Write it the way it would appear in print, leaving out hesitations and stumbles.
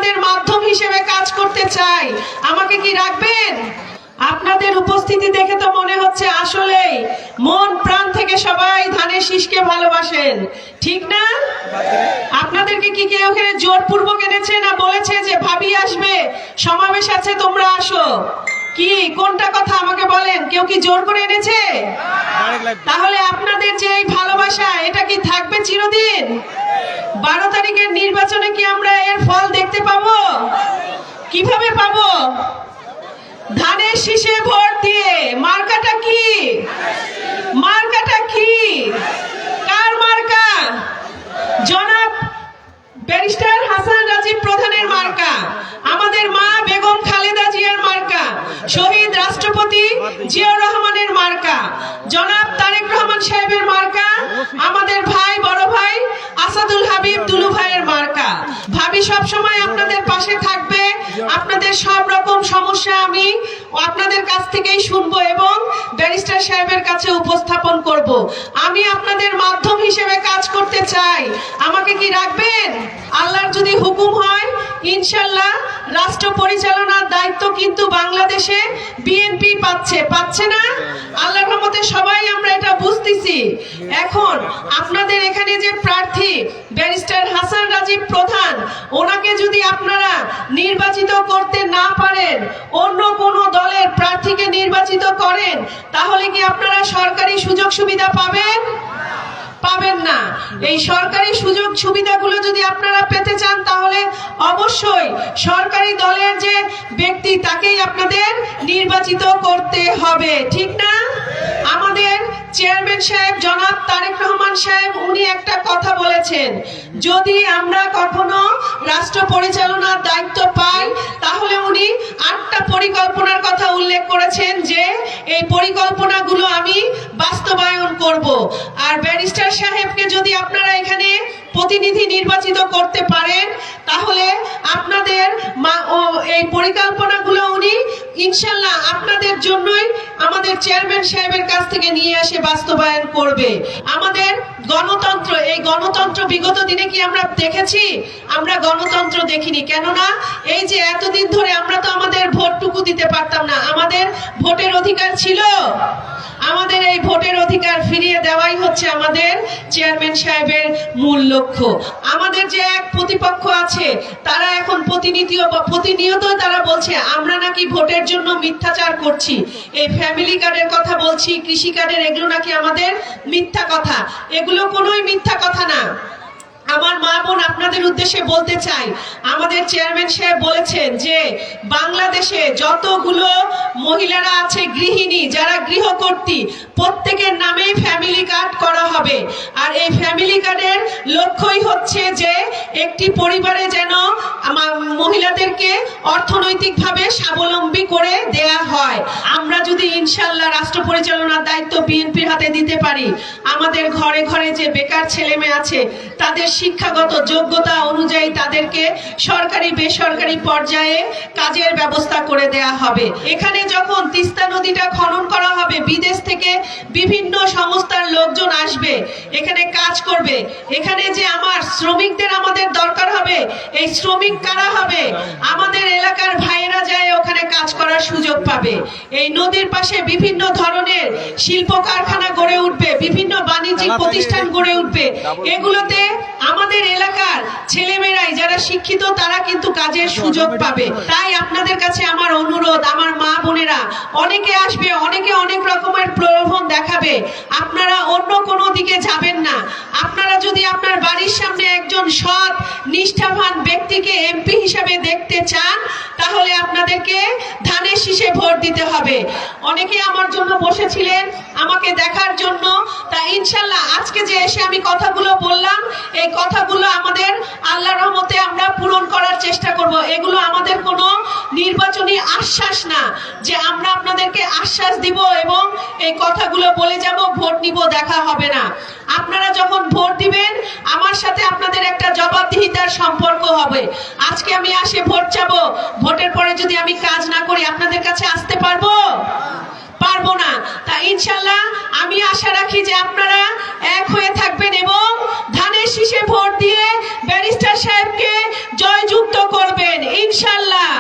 আপনাদের মাধ্যম হিসেবে কাজ করতে চাই। আমাকে কি রাখবেন? আপনাদের উপস্থিতি দেখে তো মনে হচ্ছে আসলেই মন প্রাণ থেকে সবাই ধানের শীষকে ভালোবাসেন, ঠিক না? আপনাদেরকে কি কেউ এখানে জোরপূর্বক এনেছে না বলেছে যে ভাবি আসবে, সমাবেশ আছে, তোমরা আসো? কি কোনটা কথা আমাকে বলেন? কেউ কি জোর করে এনেছে? তাহলে আপনাদের যে এই ভালোবাসা, এটা কি থাকবে চিরদিন? 12 তারিখের নির্বাচনে কি আমরা এর ফল দেখতে পাবো? কিভাবে পাবো? ধানের শীষে ভোট দিয়ে। মার্কাটা কি? মার্কাটা কি? কার মার্কা? জনাব ব্যারিস্টার হাসান রাজীব প্রধানের মার্কা, আমাদের মা বেগম খালেদা জিয়ার মার্কা, শহীদ রাষ্ট্রপতি জিয়াউর রহমানের মার্কা, জনাব তারেক রহমান সাহেবের মার্কা, আমাদের ভাই বড় ভাই আসাদুল হাবিব দুলু ভাইয়ের মার্কা। ভাবি সব সময় আপনাদের পাশে থাকবে। আপনাদের সব রকম সমস্যা আমি আপনাদের কাছ থেকেই শুনবো এবং ব্যারিস্টার সাহেবের কাছে উপস্থাপন করব। আমি আপনাদের মাধ্যম হিসেবে কাজ করতে চাই। আমাকে কি রাখবেন? আল্লাহর যদি হুকুম হয় ইনশাআল্লাহ রাষ্ট্র পরিচালনার দায়িত্ব কিন্তু বাংলাদেশে বিএনপি পাচ্ছে না? আল্লাহর রহমতে সবাই আমরা এটা বুঝতেছি। এখন আপনাদের এখানে যে প্রার্থী ব্যারিস্টার হাসান রাজীব প্রধান, ওনাকে যদি আপনারা নির্বাচিত করতে না পারেন, অন্য কোনো দলের প্রার্থীকে নির্বাচিত করেন, তাহলে কি আপনারা সরকারি সুযোগ সুবিধা পাবেন? পাবেন না। এই সরকারি সুযোগ সুবিধাগুলো যদি আপনারা পেতে চান, তাহলে অবশ্যই সরকারি দলের যে ব্যক্তি তাকেই আপনাদের নির্বাচিত করতে হবে, ঠিক না? আমাদের চেয়ারম্যান সাহেব জনাব তারেক রহমান সাহেব উনি একটা কথা বলেছেন, যদি আমরা কখনো রাষ্ট্র পরিচালনার দায়িত্ব পাই, তাহলে উনি 8টা পরিকল্পনার কথা উল্লেখ করেছেন যে এই পরিকল্পনাগুলো আমি বাস্তবায়ন করব। আর ব্যারিস্টার সাহেবকে যদি আপনারা এখানে প্রতিনিধি নির্বাচিত করতে পারেন, তাহলে আপনাদের এই পরিকল্পনাগুলো উনি ইনশাআল্লাহ আপনাদের জন্যই আমাদের চেয়ারম্যান সাহেবের কাছ থেকে নিয়ে এসে বাস্তবায়ন করবে। আমাদের গণতন্ত্র, এই গণতন্ত্র বিগত দিনে কি আমরা দেখেছি? আমরা গণতন্ত্র দেখিনি। কেননা এই যে এতদিন ধরে আমরা তো আমাদের ভোটটুকু দিতে পারতাম না। আমাদের ভোটের অধিকার ছিল। আমাদের এই ভোটের অধিকার ফিরিয়ে দেওয়াই হচ্ছে আমাদের চেয়ারম্যান সাহেবের মূল লক্ষ্য। আমাদের যে এক প্রতিপক্ষ আছে, তারা এখন প্রতিনিয়ত তারা বলছে আমরা নাকি ভোটের জন্য মিথ্যাচার করছি। এই ফ্যামিলি কার্ডের কথা বলছি, কৃষি কার্ডের, এগুলো নাকি আমাদের মিথ্যা কথা। এগুলো কোনোই মিথ্যা কথা না। আমার মা বোন আপনাদের উদ্দেশ্যে বলতে চাই, আমাদের চেয়ারম্যান সাহেব বলেছেন যে বাংলাদেশে যতগুলো মহিলারা আছে গৃহিণী, যারা গৃহকর্ত্রী, প্রত্যেকের নামে ফ্যামিলি কার্ড করা হবে। আর এই ফ্যামিলি কার্ডের লক্ষ্যই হচ্ছে যে একটি পরিবারে যেন মহিলাদেরকে অর্থনৈতিকভাবে স্বাবলম্বী করে দেয়া হয়। আমরা যদি ইনশাআল্লাহ রাষ্ট্র পরিচালনার দায়িত্ব বিএনপির হাতে দিতে পারি, আমাদের ঘরে ঘরে যে বেকার ছেলে মেয়ে আছে, তাদের শিক্ষাগত যোগ্যতা অনুযায়ী তাদেরকে সরকারি বেসরকারি পর্যায়ে কাজের ব্যবস্থা করে দেয়া হবে। এখানে যখন তিস্তা নদীটা খনন করা হবে, বিদেশ থেকে বিভিন্ন সংস্থার লোকজন আসবে, এখানে কাজ করবে। এখানে যে আমার শ্রমিকদের আমাদের দরকার হবে, এই শ্রমিক কারা হবে? আমাদের এলাকার ভাইয়েরা যায় ওখানে কাজ করার সুযোগ পাবে। এই নদীর পাশে বিভিন্ন ধরনের শিল্প কারখানা গড়ে উঠবে, বিভিন্ন বাণিজ্যিক প্রতিষ্ঠান গড়ে উঠবে। এগুলোতে আমাদের এলাকার ছেলেমেয়েরাই যারা শিক্ষিত, তারা কিন্তু কাজের সুযোগ পাবে। তাই আপনাদের কাছে আমার অনুরোধ, আমার মা বোনেরা, অনেকে আসবে, অনেকে অনেক রকমের প্রলোভন দেখাবে, আপনারা অন্য কোনো দিকে যাবেন না। আপনারা যদি আপনার বাড়ির সামনে একজন সৎ নিষ্ঠাবান ব্যক্তিকে এমপি হিসেবে দেখতে চান, তাহলে আপনাদেরকে ধানের শীষে ভোট দিতে হবে। অনেকে আমার জন্য বসেছিলেন আমাকে দেখার জন্য, তা ইনশাআল্লাহ আজকে যে এসে আমি কথাগুলো বললাম, এই কথাগুলো আমাদের আল্লাহর রহমতে আমরা পূরণ করার চেষ্টা করব। এগুলো আমাদের কোনো নির্বাচনী আশ্বাস না যে আমরা আপনাদেরকে আশ্বাস দিব এবং এই কথাগুলো বলে যাব, ভোট নিব, দেখা হবে না। আপনারা যখন ভোট দিবেন, আমার সাথে আপনাদের একটা জবাবদিহিতার সম্পর্ক হবে। আজকে আমি আসে ভোট চাবো, ভোটের পরে যদি আমি কাজ না করি, আপনাদের কাছে আসতে পারবো? পারবো না। তা ইনশাআল্লাহ আমি আশা রাখি যে আপনারা এক হয়ে থাকবেন এবং ধানের শীষে ভোট দিয়ে ব্যারিস্টার সাহেবকে জয়যুক্ত করবেন। ইনশাআল্লাহ